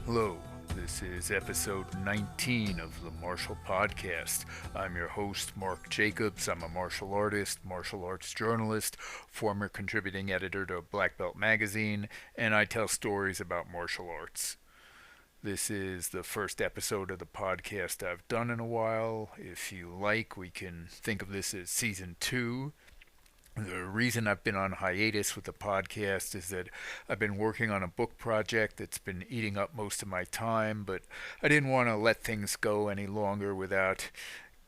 Hello, this is episode 19 of the Martial Podcast. I'm your host, Mark Jacobs. I'm a martial artist, martial arts journalist, former contributing editor to Black Belt Magazine, and I tell stories about martial arts. This is the first episode of the podcast I've done in a while. If you like, we can think of this as season 2. The reason I've been on hiatus with the podcast is that I've been working on a book project that's been eating up most of my time, but I didn't want to let things go any longer without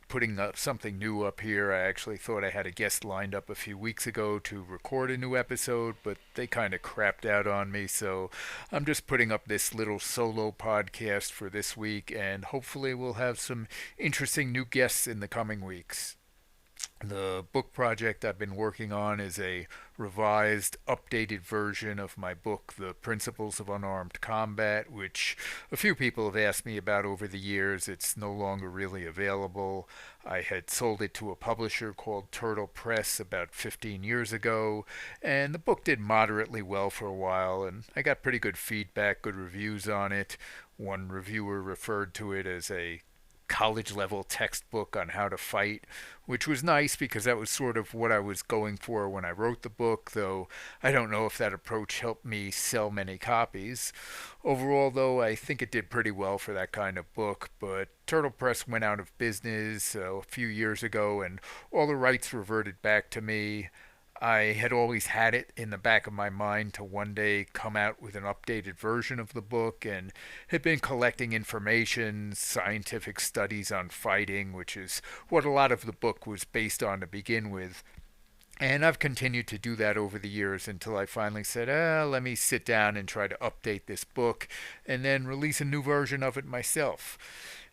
putting up something new up here. I actually thought I had a guest lined up a few weeks ago to record a new episode, but they kind of crapped out on me, so I'm just putting up this little solo podcast for this week, and hopefully we'll have some interesting new guests in the coming weeks. The book project I've been working on is a revised, updated version of my book, The Principles of Unarmed Combat, which a few people have asked me about over the years. It's no longer really available. I had sold it to a publisher called Turtle Press about 15 years ago, and the book did moderately well for a while, and I got pretty good feedback, good reviews on it. One reviewer referred to it as a college level textbook on how to fight, which was nice because that was sort of what I was going for when I wrote the book, though I don't know if that approach helped me sell many copies. Overall, though, I think it did pretty well for that kind of book, but Turtle Press went out of business a few years ago and all the rights reverted back to me. I had always had it in the back of my mind to one day come out with an updated version of the book and had been collecting information, scientific studies on fighting, which is what a lot of the book was based on to begin with. And I've continued to do that over the years until I finally said, let me sit down and try to update this book and then release a new version of it myself.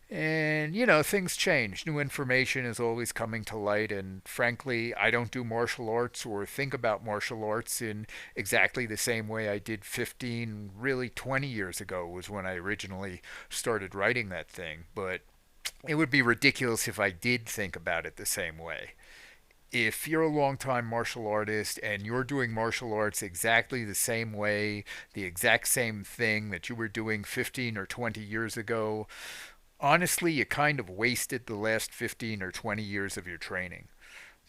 And, things change. New information is always coming to light. And frankly, I don't do martial arts or think about martial arts in exactly the same way I did 15, really 20 years ago was when I originally started writing that thing. But it would be ridiculous if I did think about it the same way. If you're a longtime martial artist and you're doing martial arts exactly the same way, the exact same thing that you were doing 15 or 20 years ago, honestly, you kind of wasted the last 15 or 20 years of your training.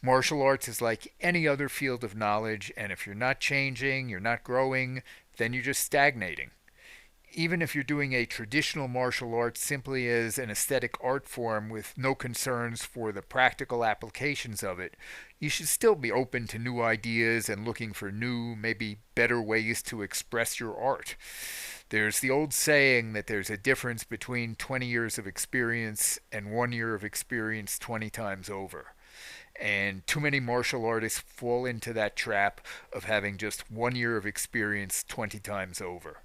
Martial arts is like any other field of knowledge, and if you're not changing, you're not growing, then you're just stagnating. Even if you're doing a traditional martial art simply as an aesthetic art form with no concerns for the practical applications of it, you should still be open to new ideas and looking for new, maybe better ways to express your art. There's the old saying that there's a difference between 20 years of experience and 1 year of experience 20 times over. And too many martial artists fall into that trap of having just 1 year of experience 20 times over.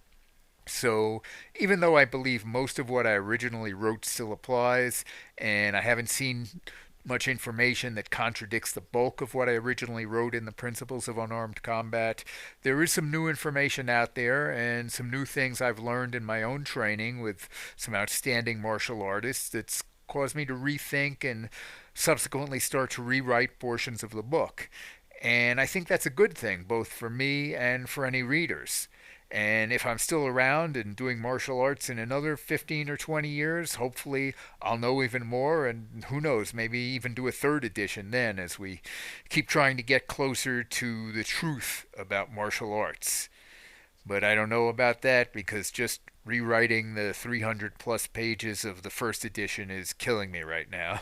So, even though I believe most of what I originally wrote still applies, and I haven't seen much information that contradicts the bulk of what I originally wrote in the Principles of Unarmed Combat, there is some new information out there and some new things I've learned in my own training with some outstanding martial artists that's caused me to rethink and subsequently start to rewrite portions of the book. And I think that's a good thing, both for me and for any readers. And if I'm still around and doing martial arts in another 15 or 20 years, hopefully I'll know even more, and who knows, maybe even do a third edition then as we keep trying to get closer to the truth about martial arts. But I don't know about that because just rewriting the 300 plus pages of the first edition is killing me right now.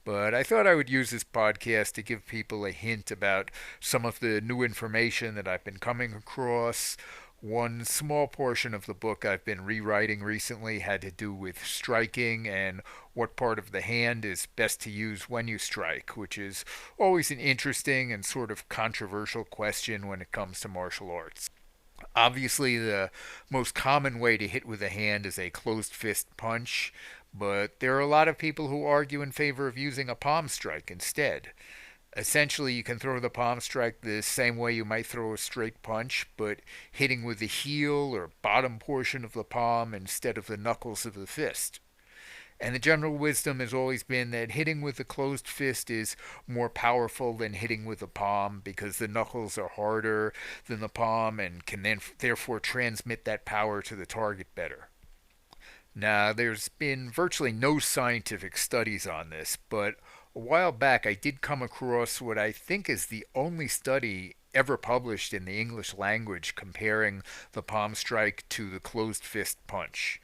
But I thought I would use this podcast to give people a hint about some of the new information that I've been coming across. One small portion of the book I've been rewriting recently had to do with striking and what part of the hand is best to use when you strike, which is always an interesting and sort of controversial question when it comes to martial arts. Obviously, the most common way to hit with a hand is a closed fist punch, but there are a lot of people who argue in favor of using a palm strike instead. Essentially, you can throw the palm strike the same way you might throw a straight punch, but hitting with the heel or bottom portion of the palm instead of the knuckles of the fist. And the general wisdom has always been that hitting with the closed fist is more powerful than hitting with the palm because the knuckles are harder than the palm and can then therefore transmit that power to the target better. Now, there's been virtually no scientific studies on this, but a while back I did come across what I think is the only study ever published in the English language comparing the palm strike to the closed fist punch.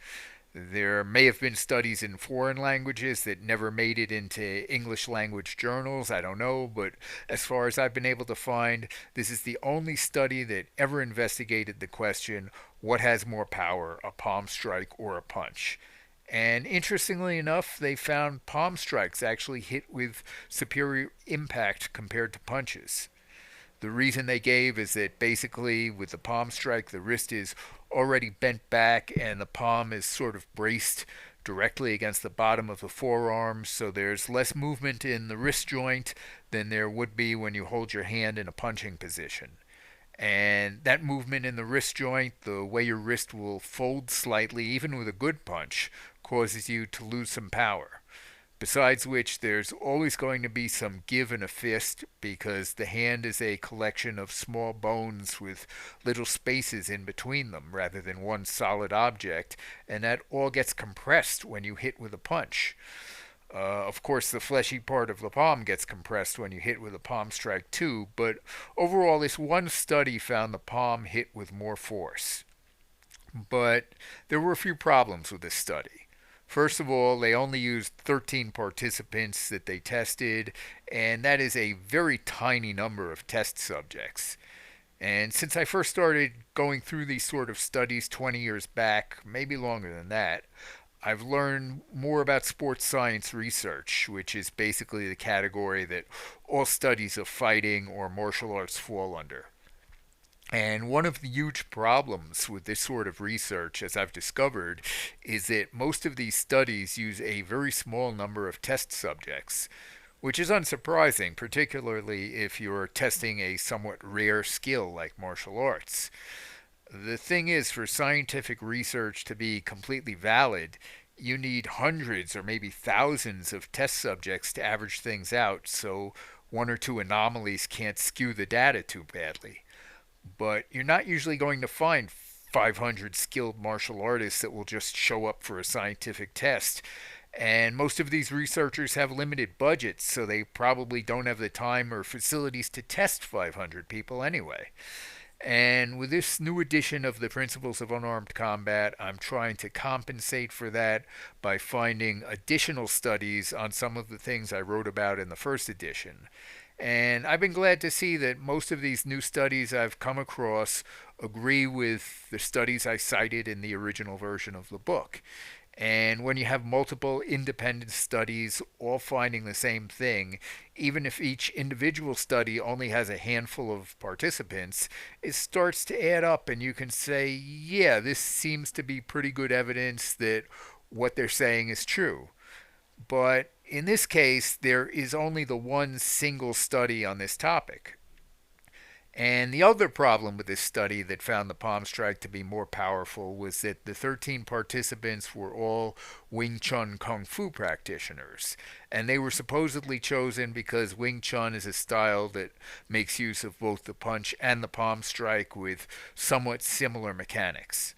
There may have been studies in foreign languages that never made it into English language journals, I don't know, but as far as I've been able to find, this is the only study that ever investigated the question, what has more power, a palm strike or a punch? And interestingly enough, they found palm strikes actually hit with superior impact compared to punches. The reason they gave is that basically with the palm strike, the wrist is already bent back and the palm is sort of braced directly against the bottom of the forearm, so there's less movement in the wrist joint than there would be when you hold your hand in a punching position. And that movement in the wrist joint, the way your wrist will fold slightly, even with a good punch, causes you to lose some power. Besides which, there's always going to be some give in a fist because the hand is a collection of small bones with little spaces in between them rather than one solid object, and that all gets compressed when you hit with a punch. Of course, the fleshy part of the palm gets compressed when you hit with a palm strike too, but overall, this one study found the palm hit with more force. But there were a few problems with this study. First of all, they only used 13 participants that they tested, and that is a very tiny number of test subjects. And since I first started going through these sort of studies 20 years back, maybe longer than that, I've learned more about sports science research, which is basically the category that all studies of fighting or martial arts fall under. And one of the huge problems with this sort of research, as I've discovered, is that most of these studies use a very small number of test subjects, which is unsurprising, particularly if you're testing a somewhat rare skill like martial arts. The thing is, for scientific research to be completely valid, you need hundreds or maybe thousands of test subjects to average things out, so one or two anomalies can't skew the data too badly. But you're not usually going to find 500 skilled martial artists that will just show up for a scientific test. And most of these researchers have limited budgets, so they probably don't have the time or facilities to test 500 people anyway. And with this new edition of the Principles of Unarmed Combat, I'm trying to compensate for that by finding additional studies on some of the things I wrote about in the first edition. And I've been glad to see that most of these new studies I've come across agree with the studies I cited in the original version of the book. And when you have multiple independent studies all finding the same thing, even if each individual study only has a handful of participants, it starts to add up and you can say, yeah, this seems to be pretty good evidence that what they're saying is true. But in this case, there is only the one single study on this topic. And the other problem with this study that found the palm strike to be more powerful was that the 13 participants were all Wing Chun Kung Fu practitioners. And they were supposedly chosen because Wing Chun is a style that makes use of both the punch and the palm strike with somewhat similar mechanics.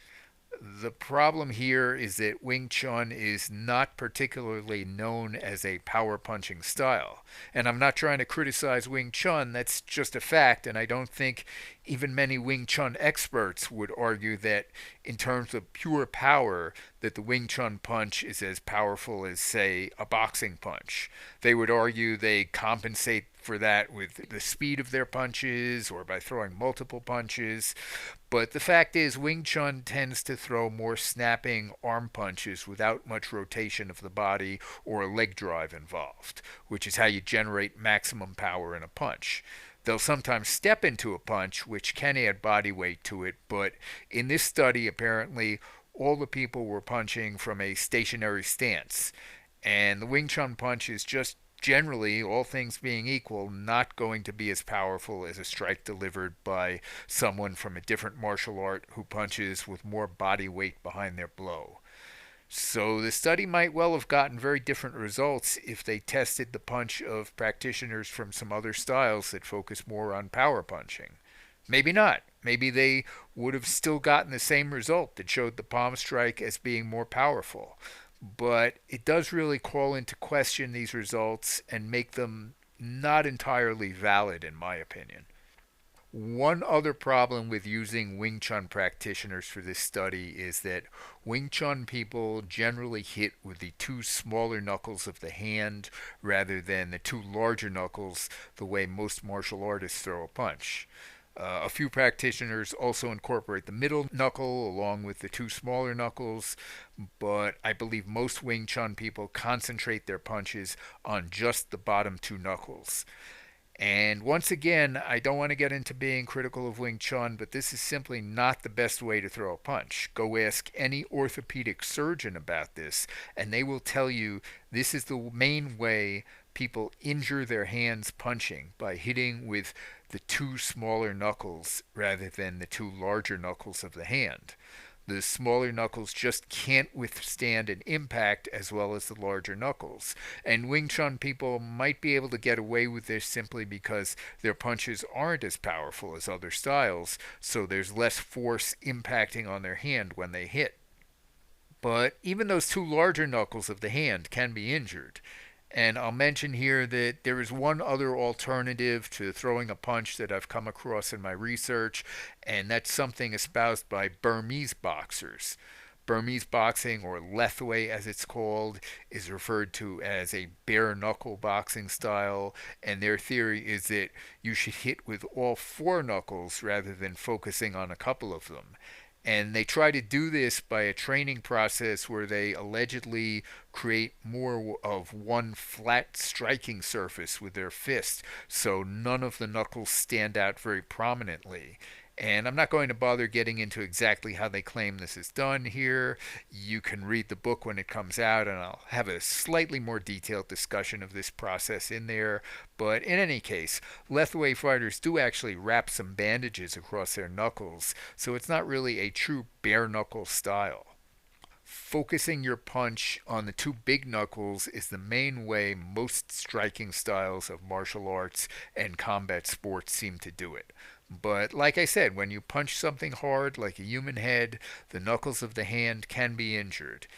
The problem here is that Wing Chun is not particularly known as a power punching style. And I'm not trying to criticize Wing Chun, that's just a fact, and I don't think even many Wing Chun experts would argue that in terms of pure power that the Wing Chun punch is as powerful as, say, a boxing punch. They would argue they compensate for that with the speed of their punches or by throwing multiple punches. But the fact is, Wing Chun tends to throw more snapping arm punches without much rotation of the body or a leg drive involved, which is how you generate maximum power in a punch. They'll sometimes step into a punch, which can add body weight to it, but in this study, apparently, all the people were punching from a stationary stance. And the Wing Chun punch is just generally, all things being equal, not going to be as powerful as a strike delivered by someone from a different martial art who punches with more body weight behind their blow. So the study might well have gotten very different results if they tested the punch of practitioners from some other styles that focus more on power punching. Maybe not. Maybe they would have still gotten the same result that showed the palm strike as being more powerful. But it does really call into question these results and make them not entirely valid, in my opinion. One other problem with using Wing Chun practitioners for this study is that Wing Chun people generally hit with the two smaller knuckles of the hand rather than the two larger knuckles the way most martial artists throw a punch. A few practitioners also incorporate the middle knuckle along with the two smaller knuckles, but I believe most Wing Chun people concentrate their punches on just the bottom two knuckles. And once again, I don't want to get into being critical of Wing Chun, but this is simply not the best way to throw a punch. Go ask any orthopedic surgeon about this, and they will tell you this is the main way people injure their hands punching, by hitting with the two smaller knuckles rather than the two larger knuckles of the hand. The smaller knuckles just can't withstand an impact as well as the larger knuckles. And Wing Chun people might be able to get away with this simply because their punches aren't as powerful as other styles, so there's less force impacting on their hand when they hit. But even those two larger knuckles of the hand can be injured. And I'll mention here that there is one other alternative to throwing a punch that I've come across in my research, and that's something espoused by Burmese boxers. Burmese boxing, or Lethwei as it's called, is referred to as a bare knuckle boxing style, and their theory is that you should hit with all four knuckles rather than focusing on a couple of them. And they try to do this by a training process where they allegedly create more of one flat striking surface with their fist, so none of the knuckles stand out very prominently. And I'm not going to bother getting into exactly how they claim this is done here. You can read the book when it comes out, and I'll have a slightly more detailed discussion of this process in there. But in any case, Lethwei fighters do actually wrap some bandages across their knuckles, so it's not really a true bare knuckle style. Focusing your punch on the two big knuckles is the main way most striking styles of martial arts and combat sports seem to do it. But like I said, when you punch something hard like a human head, the knuckles of the hand can be injured.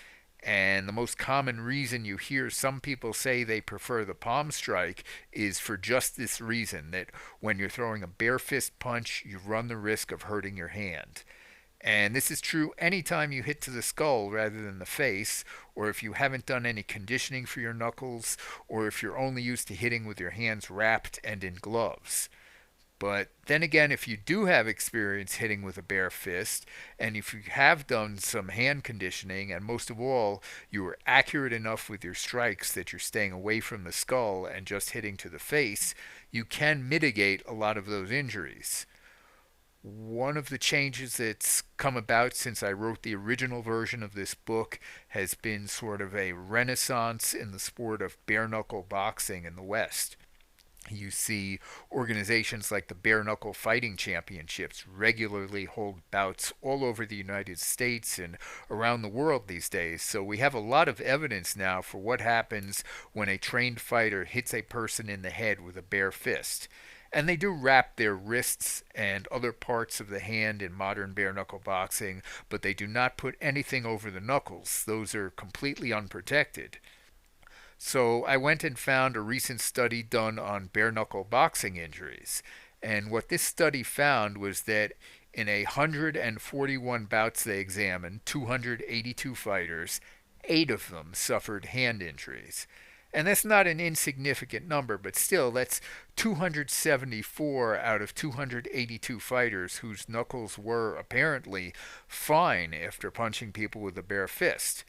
And the most common reason you hear some people say they prefer the palm strike is for just this reason, that when you're throwing a bare fist punch, you run the risk of hurting your hand. And this is true anytime you hit to the skull rather than the face, or if you haven't done any conditioning for your knuckles, or if you're only used to hitting with your hands wrapped and in gloves. But then again, if you do have experience hitting with a bare fist, and if you have done some hand conditioning, and most of all, you are accurate enough with your strikes that you're staying away from the skull and just hitting to the face, you can mitigate a lot of those injuries. One of the changes that's come about since I wrote the original version of this book has been sort of a renaissance in the sport of bare knuckle boxing in the West. You see organizations like the Bare Knuckle Fighting Championships regularly hold bouts all over the United States and around the world these days. So we have a lot of evidence now for what happens when a trained fighter hits a person in the head with a bare fist. And they do wrap their wrists and other parts of the hand in modern bare knuckle boxing, but they do not put anything over the knuckles. Those are completely unprotected. So I went and found a recent study done on bare knuckle boxing injuries. And what this study found was that in 141 bouts they examined, 282 fighters, 8 of them suffered hand injuries. And that's not an insignificant number, but still, that's 274 out of 282 fighters whose knuckles were apparently fine after punching people with a bare fist.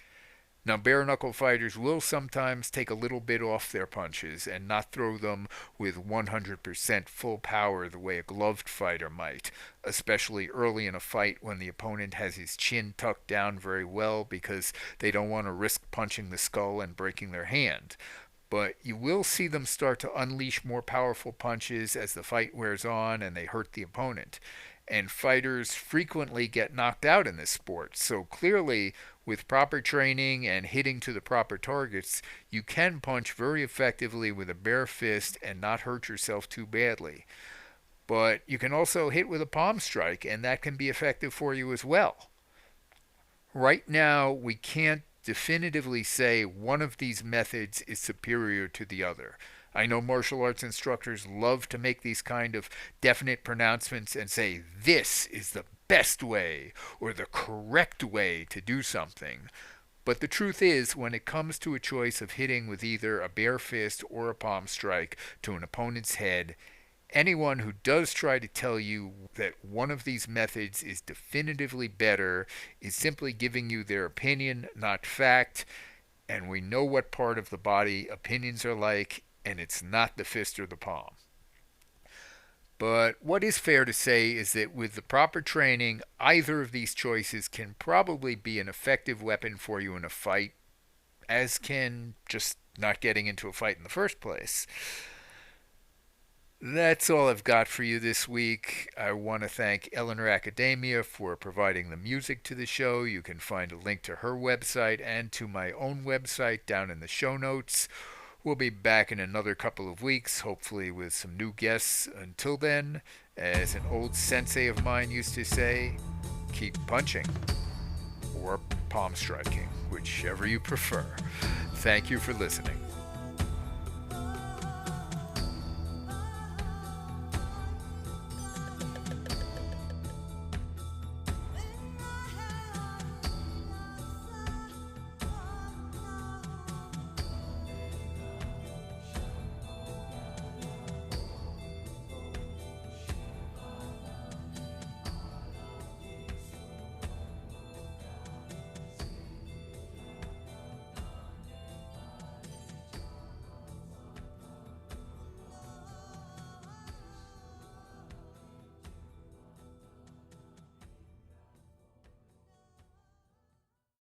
Now, bare knuckle fighters will sometimes take a little bit off their punches and not throw them with 100% full power the way a gloved fighter might, especially early in a fight when the opponent has his chin tucked down very well because they don't want to risk punching the skull and breaking their hand. But you will see them start to unleash more powerful punches as the fight wears on and they hurt the opponent. And fighters frequently get knocked out in this sport. So clearly, with proper training and hitting to the proper targets, you can punch very effectively with a bare fist and not hurt yourself too badly. But you can also hit with a palm strike, and that can be effective for you as well. Right now, we can't definitively say one of these methods is superior to the other. I know martial arts instructors love to make these kind of definite pronouncements and say this is the best way or the correct way to do something. But the truth is, when it comes to a choice of hitting with either a bare fist or a palm strike to an opponent's head, anyone who does try to tell you that one of these methods is definitively better is simply giving you their opinion, not fact. And we know what part of the body opinions are like, and it's not the fist or the palm. But what is fair to say is that with the proper training, either of these choices can probably be an effective weapon for you in a fight, as can just not getting into a fight in the first place. That's all I've got for you this week. I want to thank Eleanor Academia for providing the music to the show. You can find a link to her website and to my own website down in the show notes. We'll be back in another couple of weeks, hopefully with some new guests. Until then, as an old sensei of mine used to say, keep punching or palm striking, whichever you prefer. Thank you for listening.